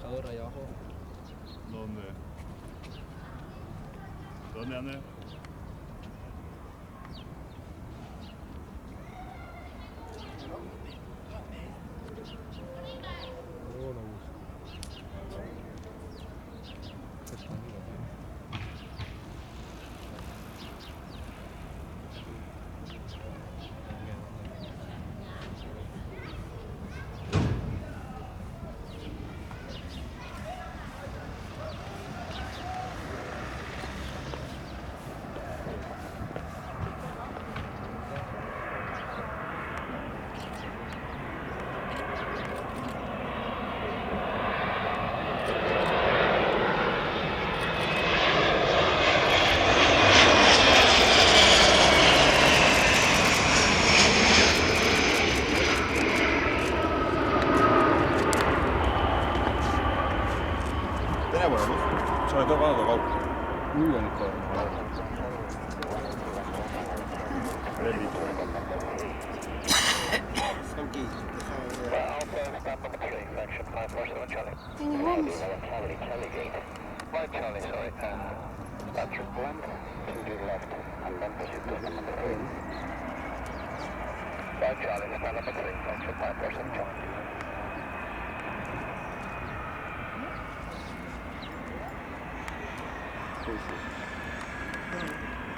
Allora Jacob. Non è a me. Oh, la uso. Questa è mia. Cioè, dove vado? Lui ancora. Vedi? In your rooms. Right, Charlie, sorry. Start your blend to the left and then proceed to the number 3. Right, Charlie, stand number 3, function 5% Charlie. Sì, sì.